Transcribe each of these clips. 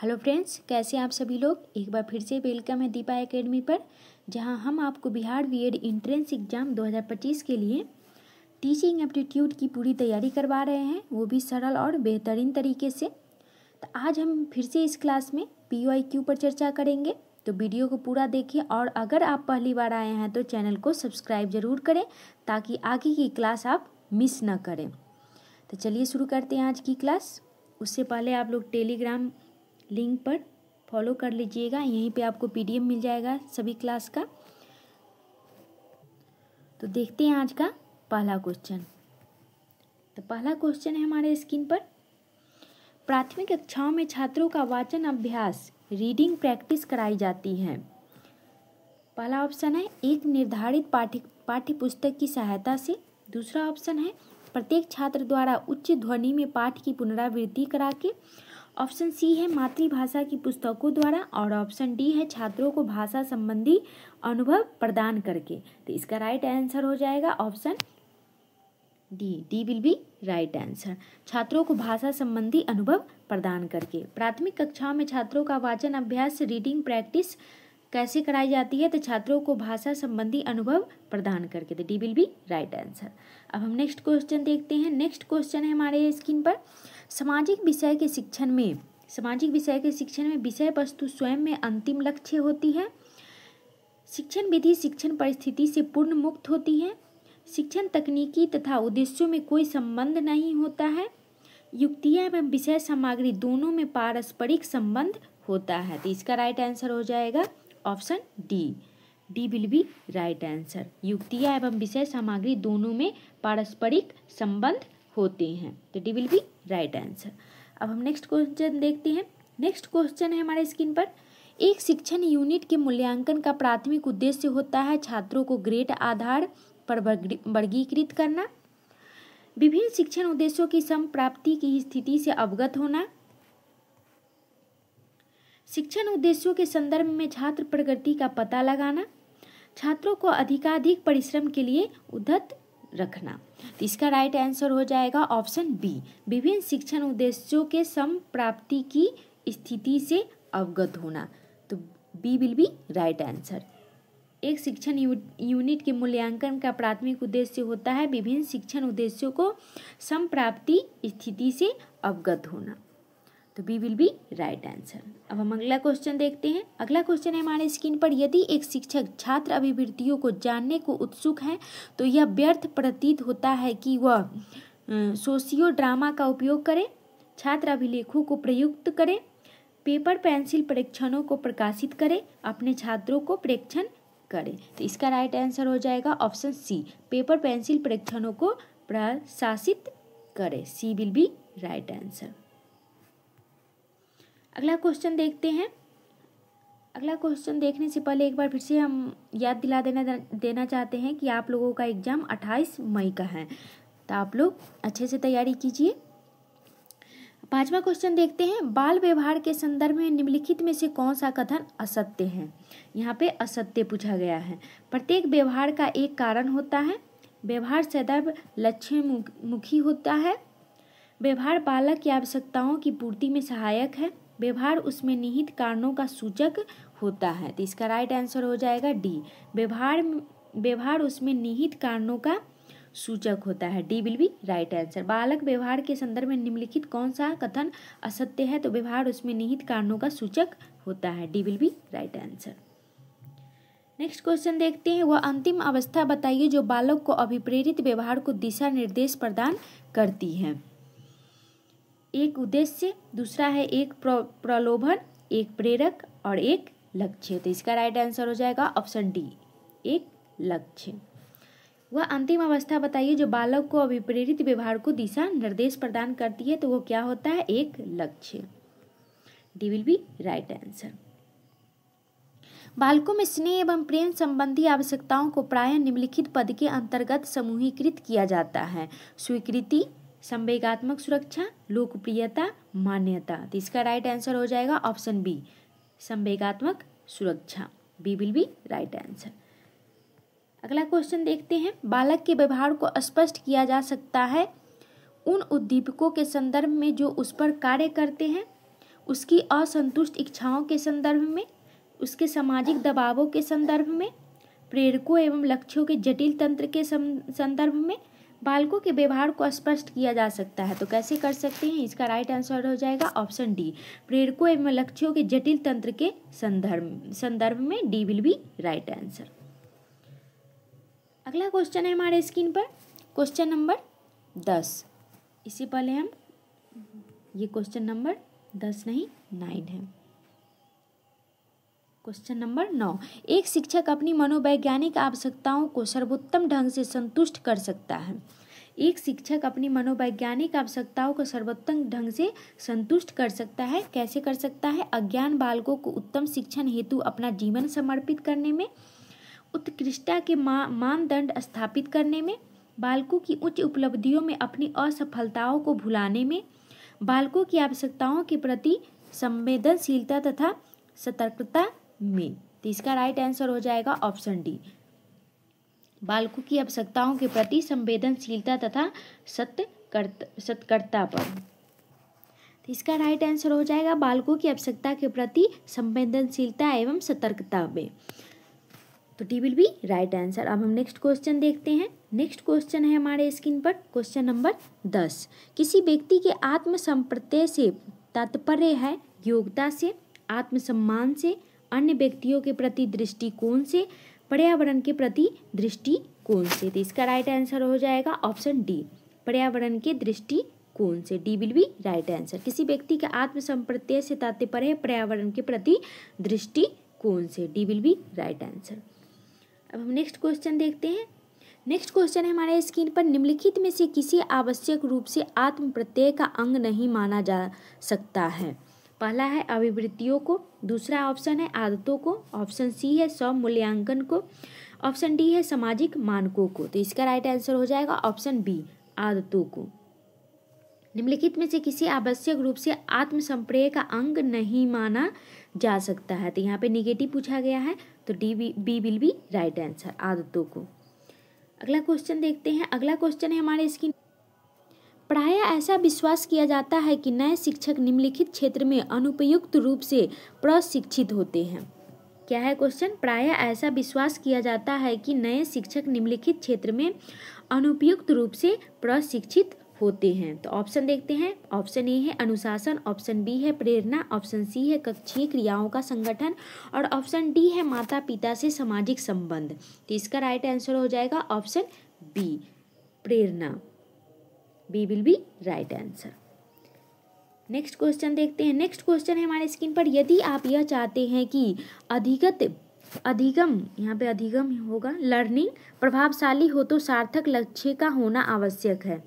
Hello friends, कैसे आप सभी लोग। एक बार फिर से वेलकम है दीपा एकेडमी पर, जहां हम आपको बिहार बीएड एंट्रेंस एग्जाम 2025 के लिए टीचिंग एप्टीट्यूड की पूरी तैयारी करवा रहे हैं, वो भी सरल और बेहतरीन तरीके से। तो आज हम फिर से इस क्लास में PYQ पर चर्चा करेंगे, तो वीडियो को पूरा देखिए। और अगर आप पहली बार आए हैं तो चैनल को सब्सक्राइब ज़रूर करें ताकि आगे की क्लास आप मिस ना करें। तो चलिए शुरू करते हैं आज की क्लास। उससे पहले आप लोग टेलीग्राम लिंक पर फॉलो कर लीजिएगा, यहीं पे आपको PDF मिल जाएगा सभी क्लास का। तो देखते हैं आज का पहला क्वेश्चन। तो पहला क्वेश्चन है हमारे स्क्रीन पर। प्राथमिक कक्षाओं में छात्रों का वाचन अभ्यास रीडिंग प्रैक्टिस कराई जाती है। पहला ऑप्शन है एक निर्धारित पाठ्य पुस्तक की सहायता से। दूसरा ऑप्शन है प्रत्येक छात्र द्वारा उच्च ध्वनि में पाठ की पुनरावृत्ति करा के। ऑप्शन सी है मातृभाषा की पुस्तकों द्वारा। और ऑप्शन डी है छात्रों को भाषा संबंधी अनुभव प्रदान करके। तो इसका राइट आंसर हो जाएगा option D will be right answer. छात्रों को भाषा संबंधी अनुभव प्रदान करके। प्राथमिक कक्षाओं में छात्रों का वाचन अभ्यास रीडिंग प्रैक्टिस कैसे कराई जाती है? तो छात्रों को भाषा संबंधी अनुभव प्रदान करके। तो D will be right answer. अब हम नेक्स्ट क्वेश्चन देखते हैं। नेक्स्ट क्वेश्चन है हमारे स्क्रीन पर। सामाजिक विषय के शिक्षण में विषय वस्तु स्वयं में अंतिम लक्ष्य होती है। शिक्षण विधि शिक्षण परिस्थिति से पूर्ण मुक्त होती है। शिक्षण तकनीकी तथा उद्देश्यों में कोई संबंध नहीं होता है। युक्तियाँ एवं विषय सामग्री दोनों में पारस्परिक संबंध होता है। तो इसका राइट आंसर हो जाएगा option D will be right answer. युक्तियाँ एवं विषय सामग्री दोनों में पारस्परिक संबंध होते हैं। तो D will be right answer. अब हम नेक्स्ट क्वेश्चन देखते हैं। नेक्स्ट क्वेश्चन है हमारे स्क्रीन पर। एक शिक्षण यूनिट के मूल्यांकन का प्राथमिक उद्देश्य होता है छात्रों को ग्रेड आधार पर वर्गीकृत करना, विभिन्न शिक्षण उद्देश्यों की समप्राप्ति की स्थिति से अवगत होना, शिक्षण उद्देश्यों के संदर्भ में छात्र प्रगति का पता लगाना, छात्रों को अधिकाधिक परिश्रम के लिए उद्यत रखना। तो इसका राइट आंसर हो जाएगा ऑप्शन बी, विभिन्न शिक्षण उद्देश्यों के समप्राप्ति की स्थिति से अवगत होना। तो B will be right answer. एक शिक्षण यूनिट के मूल्यांकन का प्राथमिक उद्देश्य होता है विभिन्न शिक्षण उद्देश्यों को समप्राप्ति स्थिति से अवगत होना। तो B will be right answer. अब हम अगला क्वेश्चन देखते हैं। अगला क्वेश्चन है हमारे स्क्रीन पर। यदि एक शिक्षक छात्र अभिवृत्तियों को जानने को उत्सुक है तो यह व्यर्थ प्रतीत होता है कि वह सोशियो ड्रामा का उपयोग करे, छात्र अभिलेखों को प्रयुक्त करे, पेपर पेंसिल परीक्षणों को प्रकाशित करे, अपने छात्रों को परीक्षण करे। तो इसका राइट आंसर हो जाएगा ऑप्शन सी, पेपर पेंसिल परीक्षणों को प्रशासित करे। सी विल बी राइट आंसर। अगला क्वेश्चन देखते हैं। अगला क्वेश्चन देखने से पहले एक बार फिर से हम याद दिला देना चाहते हैं कि आप लोगों का एग्जाम 28 मई का है, तो आप लोग अच्छे से तैयारी कीजिए। पांचवा क्वेश्चन देखते हैं। बाल व्यवहार के संदर्भ में निम्नलिखित में से कौन सा कथन असत्य है? यहाँ पे असत्य पूछा गया है। प्रत्येक व्यवहार का एक कारण होता है। व्यवहार सदैव लक्ष्यमुखी होता है। व्यवहार बालक की आवश्यकताओं की पूर्ति में सहायक है। व्यवहार उसमें निहित कारणों का सूचक होता है। तो इसका राइट आंसर हो जाएगा डी, व्यवहार उसमें निहित कारणों का सूचक होता है। D will be right answer. बालक व्यवहार के संदर्भ में निम्नलिखित कौन सा कथन असत्य है? तो व्यवहार उसमें निहित कारणों का सूचक होता है। D will be right answer. Next question देखते हैं। वह अंतिम अवस्था बताइए जो बालक को अभिप्रेरित व्यवहार को दिशा निर्देश प्रदान करती है। एक उद्देश्य, दूसरा है एक प्रलोभन, एक प्रेरक और एक लक्ष्य। तो इसका राइट आंसर हो जाएगा ऑप्शन डी, एक लक्ष्य। वह अंतिम अवस्था बताइए जो बालक को अभिप्रेरित व्यवहार को दिशा निर्देश प्रदान करती है। तो वो क्या होता है? एक लक्ष्य। D will be right answer. बालकों में स्नेह एवं प्रेम संबंधी आवश्यकताओं को प्रायः निम्नलिखित पद के अंतर्गत समूहीकृत किया जाता है। स्वीकृति, संवेगात्मक सुरक्षा, लोकप्रियता, मान्यता। तो इसका राइट आंसर हो जाएगा ऑप्शन बी, संवेगात्मक सुरक्षा। B will be right answer. अगला क्वेश्चन देखते हैं। बालक के व्यवहार को स्पष्ट किया जा सकता है उन उद्दीपकों के संदर्भ में जो उस पर कार्य करते हैं। उसकी असंतुष्ट इच्छाओं के संदर्भ में, उसके सामाजिक दबावों के संदर्भ में, प्रेरकों एवं लक्ष्यों के जटिल तंत्र के संदर्भ में बालकों के व्यवहार को स्पष्ट किया जा सकता है। तो कैसे कर सकते हैं? इसका राइट आंसर हो जाएगा ऑप्शन डी, प्रेरकों एवं लक्ष्यों के जटिल तंत्र के संदर्भ में। D will be right answer. अगला क्वेश्चन है हमारे स्क्रीन पर, क्वेश्चन नंबर 10। इससे पहले हम ये क्वेश्चन नंबर 10 नहीं 9 है। क्वेश्चन नंबर 9, एक शिक्षक अपनी मनोवैज्ञानिक आवश्यकताओं को सर्वोत्तम ढंग से संतुष्ट कर सकता है। एक शिक्षक अपनी मनोवैज्ञानिक आवश्यकताओं को सर्वोत्तम ढंग से संतुष्ट कर सकता है। कैसे कर सकता है? अज्ञान बालकों को उत्तम शिक्षण हेतु अपना जीवन समर्पित करने में, उत्कृष्टता के मानदंड स्थापित करने में, बालकों की उच्च उपलब्धियों में अपनी असफलताओं को भुलाने में, बालकों की आवश्यकताओं के प्रति संवेदनशीलता तथा सतर्कता में। तो इसका राइट आंसर हो जाएगा ऑप्शन डी, बालकों की आवश्यकताओं के प्रति संवेदनशीलता तथा सतर्कता पर। तो इसका राइट आंसर हो जाएगा बालकों की आवश्यकता के प्रति संवेदनशीलता एवं सतर्कता में। तो D will be right answer. अब हम नेक्स्ट क्वेश्चन देखते हैं। नेक्स्ट क्वेश्चन है हमारे स्क्रीन पर, क्वेश्चन नंबर 10। किसी व्यक्ति के आत्मसंप्रत्यय से तात्पर्य है योग्यता से, आत्मसम्मान से, अन्य व्यक्तियों के प्रति दृष्टिकोण से, पर्यावरण के प्रति दृष्टिकोण से। तो इसका राइट आंसर हो जाएगा ऑप्शन डी, पर्यावरण के दृष्टिकोण से। D will be right answer. किसी व्यक्ति के आत्मसंप्रत्यय से तात्पर्य है पर्यावरण के प्रति दृष्टिकोण से। D will be right answer. अब हम नेक्स्ट क्वेश्चन देखते हैं। नेक्स्ट क्वेश्चन है हमारे स्क्रीन पर, निम्नलिखित में से किसी आवश्यक रूप से आत्म प्रत्यय का अंग नहीं माना जा सकता है। पहला है अभिवृत्तियों को, दूसरा ऑप्शन है आदतों को, ऑप्शन सी है स्व मूल्यांकन को, ऑप्शन डी है सामाजिक मानकों को। तो इसका राइट आंसर हो जाएगा ऑप्शन बी, आदतों को। निम्नलिखित में से किसी आवश्यक रूप से आत्म संप्रत्यय का अंग नहीं माना जा सकता है। तो यहाँ पे निगेटिव पूछा गया है, तो B will be right answer, आदतों को। अगला क्वेश्चन देखते हैं। अगला क्वेश्चन है हमारे स्क्रीन, प्रायः ऐसा विश्वास किया जाता है कि नए शिक्षक निम्नलिखित क्षेत्र में अनुपयुक्त रूप से प्रशिक्षित होते हैं। क्या है क्वेश्चन? प्रायः ऐसा विश्वास किया जाता है कि नए शिक्षक निम्नलिखित क्षेत्र में अनुपयुक्त रूप से प्रशिक्षित होते हैं। तो ऑप्शन देखते हैं। ऑप्शन ए है अनुशासन, ऑप्शन बी है प्रेरणा, ऑप्शन सी है कक्षीय क्रियाओं का संगठन और ऑप्शन डी है माता पिता से सामाजिक संबंध। तो इसका राइट आंसर हो जाएगा ऑप्शन बी, प्रेरणा। B will be right answer. Next question देखते हैं। नेक्स्ट क्वेश्चन है हमारे स्क्रीन पर, यदि आप यह चाहते हैं कि अधिगम, यहाँ पे अधिगम होगा, लर्निंग प्रभावशाली हो तो सार्थक लक्ष्य का होना आवश्यक है।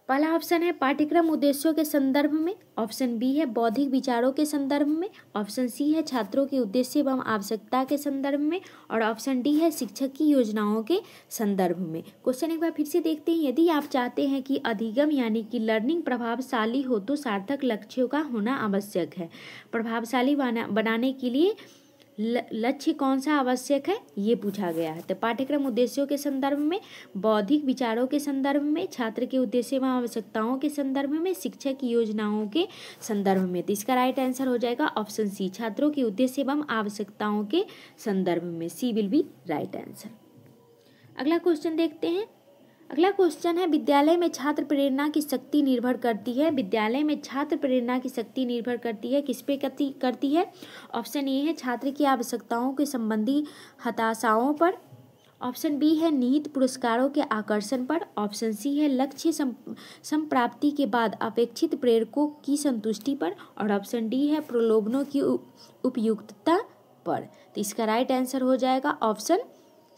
पहला ऑप्शन है पाठ्यक्रम उद्देश्यों के संदर्भ में, ऑप्शन बी है बौद्धिक विचारों के संदर्भ में, ऑप्शन सी है छात्रों के उद्देश्य एवं आवश्यकता के संदर्भ में और ऑप्शन डी है शिक्षक की योजनाओं के संदर्भ में। क्वेश्चन एक बार फिर से देखते हैं। यदि आप चाहते हैं कि अधिगम यानी कि लर्निंग प्रभावशाली हो तो सार्थक लक्ष्यों का होना आवश्यक है। प्रभावशाली बनाने के लिए लक्ष्य कौन सा आवश्यक है ये पूछा गया है। तो पाठ्यक्रम उद्देश्यों के संदर्भ में, बौद्धिक विचारों के संदर्भ में, छात्र के उद्देश्य एवं आवश्यकताओं के संदर्भ में, शिक्षक की योजनाओं के संदर्भ में। तो इसका राइट आंसर हो जाएगा ऑप्शन सी, छात्रों के उद्देश्य एवं आवश्यकताओं के संदर्भ में। सी विल बी राइट आंसर। अगला क्वेश्चन देखते हैं। अगला क्वेश्चन है, विद्यालय में छात्र प्रेरणा की शक्ति निर्भर करती है। विद्यालय में छात्र प्रेरणा की शक्ति निर्भर करती है, किस पे करती है? ऑप्शन ए है छात्र की आवश्यकताओं के संबंधी हताशाओं पर, ऑप्शन बी है निहित पुरस्कारों के आकर्षण पर, ऑप्शन सी है लक्ष्य संप्राप्ति के बाद अपेक्षित प्रेरकों की संतुष्टि पर और ऑप्शन डी है प्रलोभनों की उपयुक्तता पर। तो इसका राइट आंसर हो जाएगा option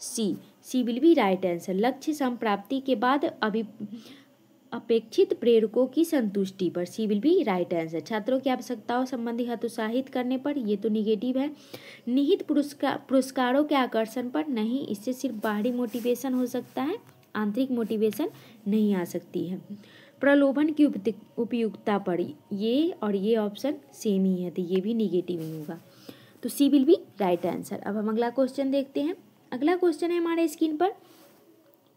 C, C will be right answer, लक्ष्य संप्राप्ति के बाद अपेक्षित प्रेरकों की संतुष्टि पर। C will be right answer. छात्रों की आवश्यकताओं संबंधी हतोत्साहित करने पर, ये तो निगेटिव है। निहित पुरस्कारों के आकर्षण पर नहीं, इससे सिर्फ बाहरी मोटिवेशन हो सकता है, आंतरिक मोटिवेशन नहीं आ सकती है। प्रलोभन की उपयुक्तता पर, ये और ये ऑप्शन सेम ही है, तो ये भी निगेटिव ही होगा। तो सी विल बी राइट आंसर। अब हम अगला क्वेश्चन देखते हैं। अगला क्वेश्चन है हमारे स्क्रीन पर,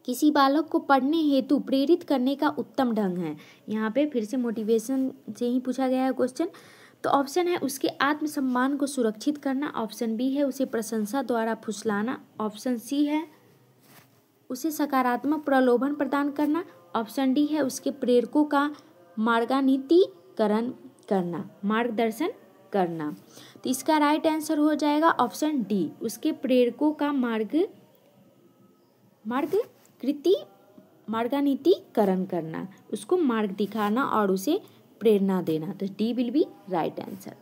किसी बालक को पढ़ने हेतु प्रेरित करने का उत्तम ढंग है। यहाँ पे फिर से मोटिवेशन से ही पूछा गया है क्वेश्चन। तो ऑप्शन है उसके आत्मसम्मान को सुरक्षित करना, ऑप्शन बी है उसे प्रशंसा द्वारा फुसलाना, ऑप्शन सी है उसे सकारात्मक प्रलोभन प्रदान करना, ऑप्शन डी है उसके प्रेरकों का मार्गदर्शन करना। तो इसका राइट आंसर हो जाएगा ऑप्शन डी, उसके प्रेरकों का मार्गान्वितीकरण करना, उसको मार्ग दिखाना और उसे प्रेरणा देना। तो D will be right answer.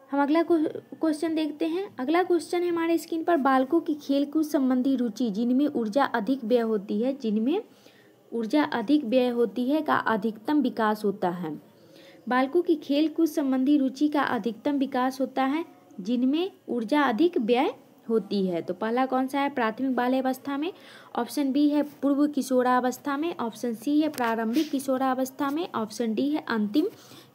हम अगला क्वेश्चन देखते हैं। अगला क्वेश्चन है हमारे स्क्रीन पर, बालकों की खेलकूद संबंधी रुचि जिनमें ऊर्जा अधिक व्यय होती है का अधिकतम विकास होता है। बालकों की खेलकूद संबंधी रुचि का अधिकतम विकास होता है जिनमें ऊर्जा अधिक व्यय होती है। तो पहला कौन सा है, प्राथमिक बाल्यावस्था में, ऑप्शन बी है पूर्व किशोरावस्था में, ऑप्शन सी है प्रारंभिक किशोरावस्था में, ऑप्शन डी है अंतिम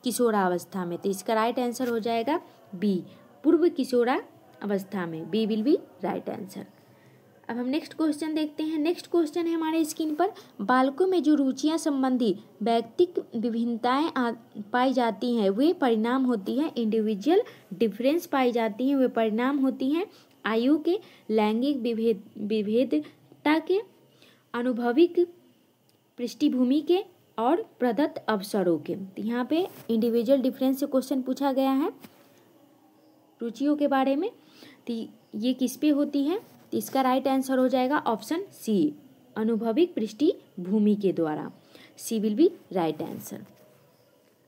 किशोरावस्था में। तो इसका राइट आंसर हो जाएगा बी, पूर्व किशोरावस्था में। B will be right answer. अब हम नेक्स्ट क्वेश्चन देखते हैं। नेक्स्ट क्वेश्चन है हमारे स्क्रीन पर, बालकों में जो रुचियां संबंधी व्यक्तिक विभिन्नताएं पाई जाती हैं वे परिणाम होती हैं, इंडिविजुअल डिफरेंस पाई जाती हैं वे परिणाम होती हैं आयु के, लैंगिक विभेदता के, अनुभविक पृष्ठभूमि के और प्रदत्त अवसरों के। तो यहाँ पे इंडिविजुअल डिफरेंस से क्वेश्चन पूछा गया है रुचियों के बारे में। तो ये किस पे होती है, तो इसका राइट आंसर हो जाएगा ऑप्शन सी, अनुभविक पृष्ठभूमि के द्वारा। सी विल बी राइट आंसर।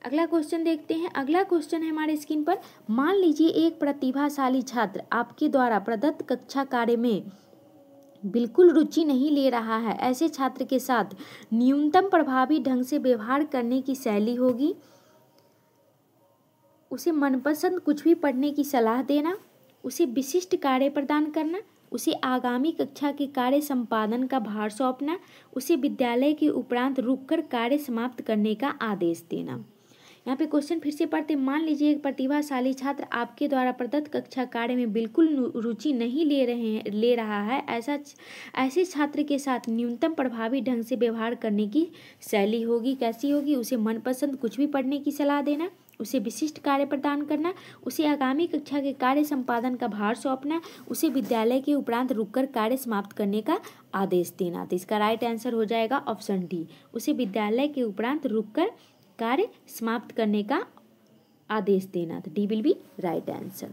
अगला क्वेश्चन देखते हैं। अगला क्वेश्चन है हमारे स्क्रीन पर, मान लीजिए एक प्रतिभाशाली छात्र आपके द्वारा प्रदत्त कक्षा कार्य में बिल्कुल रुचि नहीं ले रहा है। ऐसे छात्र के साथ न्यूनतम प्रभावी ढंग से व्यवहार करने की शैली होगी उसे मनपसंद कुछ भी पढ़ने की सलाह देना, उसे विशिष्ट कार्य प्रदान करना, उसे आगामी कक्षा के कार्य संपादन का भार सौंपना, उसे विद्यालय के उपरांत रुककर कार्य समाप्त करने का आदेश देना। यहाँ पे क्वेश्चन फिर से पढ़ते, मान लीजिए एक प्रतिभाशाली छात्र आपके द्वारा प्रदत्त कक्षा कार्य में बिल्कुल रुचि नहीं ले रहा है। ऐसे छात्र के साथ न्यूनतम प्रभावी ढंग से व्यवहार करने की शैली होगी। कैसी होगी, उसे मनपसंद कुछ भी पढ़ने की सलाह देना, उसे विशिष्ट कार्य प्रदान करना, उसे आगामी कक्षा के कार्य संपादन का भार सौंपना, उसे विद्यालय के उपरांत रुककर कार्य समाप्त करने का आदेश देना। तो इसका राइट आंसर हो जाएगा ऑप्शन डी, उसे विद्यालय के उपरांत रुककर कार्य समाप्त करने का आदेश देना। तो D will be right answer.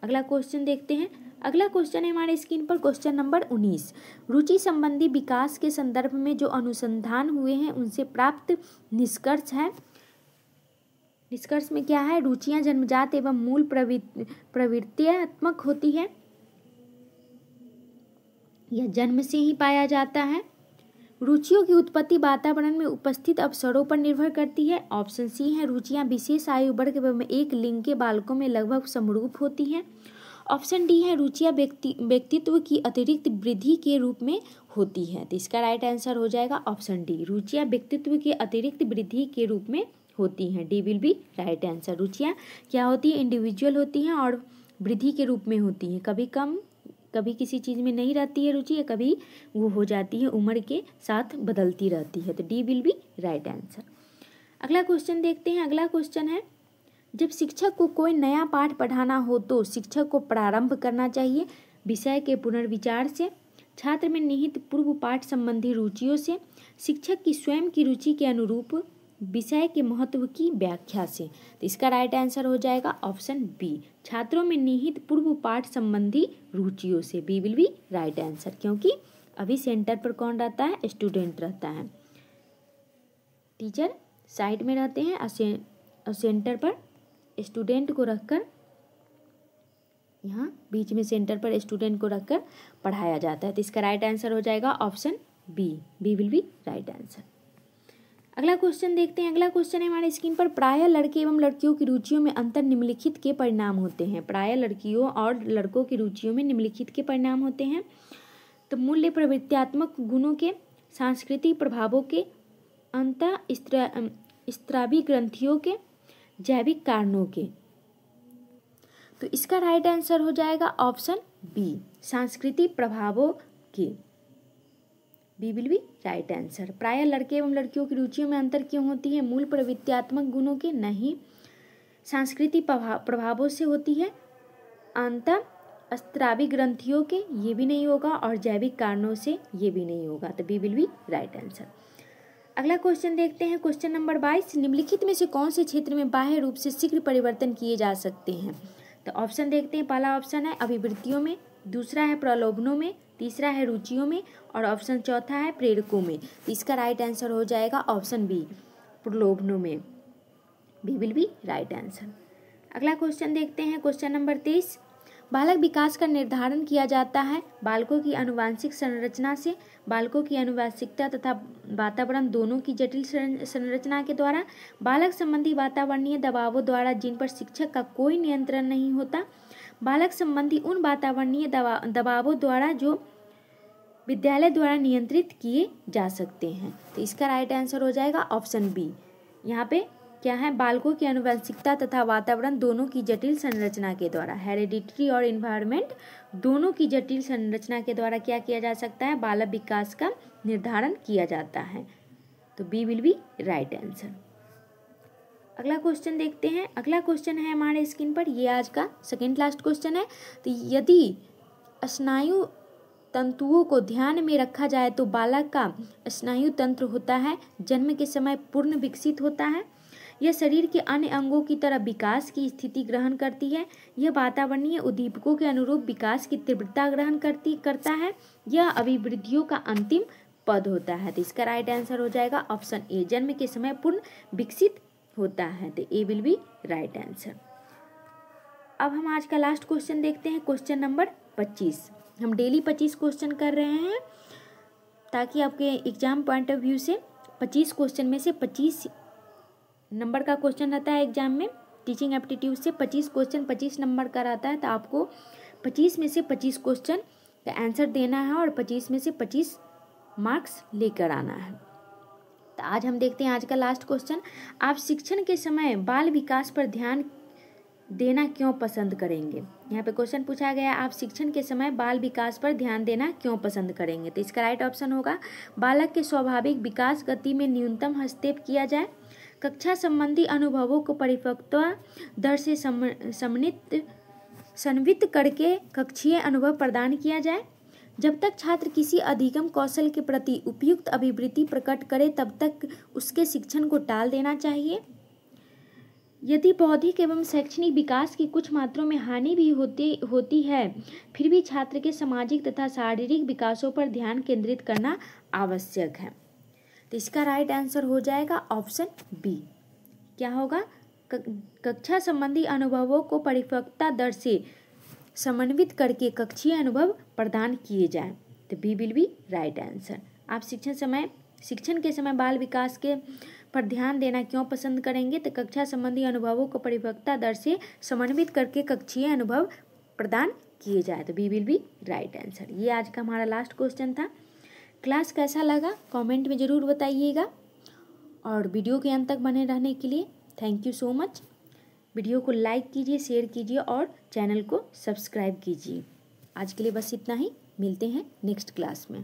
अगला क्वेश्चन देखते हैं। अगला क्वेश्चन है हमारे स्क्रीन पर क्वेश्चन नंबर 19, रुचि संबंधी विकास के संदर्भ में जो अनुसंधान हुए हैं उनसे प्राप्त निष्कर्ष है। निष्कर्ष में क्या है, रुचियां जन्मजात एवं मूल प्रवृत्तियात्मक होती है, यह जन्म से ही पाया जाता है। रुचियों की उत्पत्ति वातावरण में उपस्थित अवसरों पर निर्भर करती है। ऑप्शन सी है रुचियां विशेष आयु वर्ग एवं एक लिंग के बालकों में लगभग समरूप होती हैं। ऑप्शन डी है रुचियां व्यक्तित्व की अतिरिक्त वृद्धि के रूप में होती है। तो इसका राइट आंसर हो जाएगा ऑप्शन डी, रुचियां व्यक्तित्व की अतिरिक्त वृद्धि के रूप में होती हैं। D will be right answer. रुचियां क्या होती है, इंडिविजुअल होती हैं और वृद्धि के रूप में होती हैं, कभी कम कभी किसी चीज़ में नहीं रहती है रुचि, या कभी वो हो जाती है, उम्र के साथ बदलती रहती है। तो D will be right answer. अगला क्वेश्चन देखते हैं। अगला क्वेश्चन है, जब शिक्षक को कोई नया पाठ पढ़ाना हो तो शिक्षक को प्रारंभ करना चाहिए विषय के पुनर्विचार से, छात्र में निहित पूर्व पाठ संबंधी रुचियों से, शिक्षक की स्वयं की रुचि के अनुरूप विषय के महत्व की व्याख्या से। तो इसका राइट आंसर हो जाएगा ऑप्शन बी, छात्रों में निहित पूर्व पाठ संबंधी रुचियों से। B will be right answer, क्योंकि अभी सेंटर पर कौन रहता है, स्टूडेंट रहता है। टीचर साइड में रहते हैं और सेंटर पर स्टूडेंट को रखकर, यहाँ बीच में सेंटर पर स्टूडेंट को रखकर पढ़ाया जाता है। तो इसका राइट आंसर हो जाएगा option B, B will be right answer. अगला क्वेश्चन देखते हैं। अगला क्वेश्चन है हमारे स्क्रीन पर, प्रायः लड़के एवं लड़कियों की रुचियों में अंतर निम्नलिखित के परिणाम होते हैं। प्रायः लड़कियों और लड़कों की रुचियों में निम्नलिखित के परिणाम होते हैं। तो मूल्य प्रवृत्त्यात्मक गुणों के, सांस्कृतिक प्रभावों के, अंतःस्रावी ग्रंथियों के, जैविक कारणों के। तो इसका राइट आंसर हो जाएगा ऑप्शन बी, सांस्कृतिक प्रभावों के। B will be right answer. प्रायः लड़के एवं लड़कियों की रुचियों में अंतर क्यों होती है? मूल प्रवृत्त्यात्मक गुणों के नहीं, सांस्कृतिक प्रभावों से होती है, अंतः स्त्रावी ग्रंथियों के, ये भी नहीं होगा, और जैविक कारणों से, ये भी नहीं होगा। तो B will be right answer. अगला क्वेश्चन देखते हैं, क्वेश्चन नंबर 22, निम्नलिखित में से कौन से क्षेत्र में बाह्य रूप से शीघ्र परिवर्तन किए जा सकते हैं? तो ऑप्शन देखते हैं। पहला ऑप्शन है अभिवृत्तियों में, दूसरा है प्रलोभनों में, तीसरा है रुचियों में, और ऑप्शन चौथा है प्रेरकों में। तो इसका राइट आंसर हो जाएगा ऑप्शन बी, प्रलोभनों में। B will be right answer. अगला क्वेश्चन देखते हैं, क्वेश्चन नंबर 23, बालक विकास का निर्धारण किया जाता है बालकों की आनुवंशिक संरचना से, बालकों की आनुवंशिकता तथा वातावरण दोनों की जटिल संरचना के द्वारा, बालक संबंधी वातावरणीय दबावों द्वारा जिन पर शिक्षक का कोई नियंत्रण नहीं होता, बालक संबंधी उन वातावरणीय दबावों द्वारा जो विद्यालय द्वारा नियंत्रित किए जा सकते हैं। तो इसका राइट आंसर हो जाएगा ऑप्शन बी। यहाँ पे क्या है? बालकों की आनुवंशिकता तथा वातावरण दोनों की जटिल संरचना के द्वारा, हेरिडिटरी और इन्वायरमेंट दोनों की जटिल संरचना के द्वारा क्या किया जा सकता है? बालक विकास का निर्धारण किया जाता है। तो B will be right answer. अगला क्वेश्चन देखते हैं। अगला क्वेश्चन है हमारे स्क्रीन पर, ये आज का सेकेंड लास्ट क्वेश्चन है। तो यदि स्नायु तंतुओं को ध्यान में रखा जाए तो बालक का स्नायु तंत्र होता है जन्म के समय पूर्ण विकसित होता है, यह शरीर के अन्य अंगों की तरह विकास की स्थिति ग्रहण करती है, यह वातावरणीय उद्दीपकों के अनुरूप विकास की तीव्रता ग्रहण करता है, यह अभिवृद्धियों का अंतिम पद होता है। तो इसका राइट आंसर हो जाएगा ऑप्शन ए, जन्म के समय पूर्ण विकसित होता है। तो ए विल बी राइट आंसर। अब हम आज का लास्ट क्वेश्चन देखते हैं, क्वेश्चन नंबर 25। हम डेली 25 क्वेश्चन कर रहे हैं ताकि आपके एग्जाम पॉइंट ऑफ व्यू से 25 क्वेश्चन में से 25 नंबर का क्वेश्चन रहता है एग्जाम में। टीचिंग एप्टीट्यूड से 25 क्वेश्चन 25 नंबर का रहता है, तो आपको 25 में से 25 क्वेश्चन का आंसर देना है और 25 में से 25 मार्क्स लेकर आना है। तो आज हम देखते हैं आज का लास्ट क्वेश्चन, आप शिक्षण के समय बाल विकास पर ध्यान देना क्यों पसंद करेंगे? यहाँ पे क्वेश्चन पूछा गया, आप शिक्षण के समय बाल विकास पर ध्यान देना क्यों पसंद करेंगे? तो इसका राइट ऑप्शन होगा, बालक के स्वाभाविक विकास गति में न्यूनतम हस्तक्षेप किया जाए, कक्षा संबंधी अनुभवों को परिपक्वता दर से समन्वित करके कक्षीय अनुभव प्रदान किया जाए, जब तक छात्र किसी अधिगम कौशल के प्रति उपयुक्त अभिवृत्ति प्रकट करे तब तक उसके शिक्षण को टाल देना चाहिए, यदि बौद्धिक एवं शैक्षणिक विकास की कुछ मात्रों में हानि भी होती है फिर भी छात्र के सामाजिक तथा शारीरिक विकासों पर ध्यान केंद्रित करना आवश्यक है। तो इसका राइट आंसर हो जाएगा ऑप्शन बी। क्या होगा? कक्षा संबंधी अनुभवों को परिपक्वता दर से समन्वित करके कक्षीय अनुभव प्रदान किए जाएं। तो B will be right answer. आप शिक्षण के समय बाल विकास के पर ध्यान देना क्यों पसंद करेंगे? तो कक्षा संबंधी अनुभवों को परिपक्वता दर से समन्वित करके कक्षीय अनुभव प्रदान किए जाए। तो B will be right answer. ये आज का हमारा लास्ट क्वेश्चन था। क्लास कैसा लगा कमेंट में ज़रूर बताइएगा, और वीडियो के अंत तक बने रहने के लिए thank you so much. Video को लाइक कीजिए, शेयर कीजिए और चैनल को सब्सक्राइब कीजिए। आज के लिए बस इतना ही, मिलते हैं नेक्स्ट क्लास में।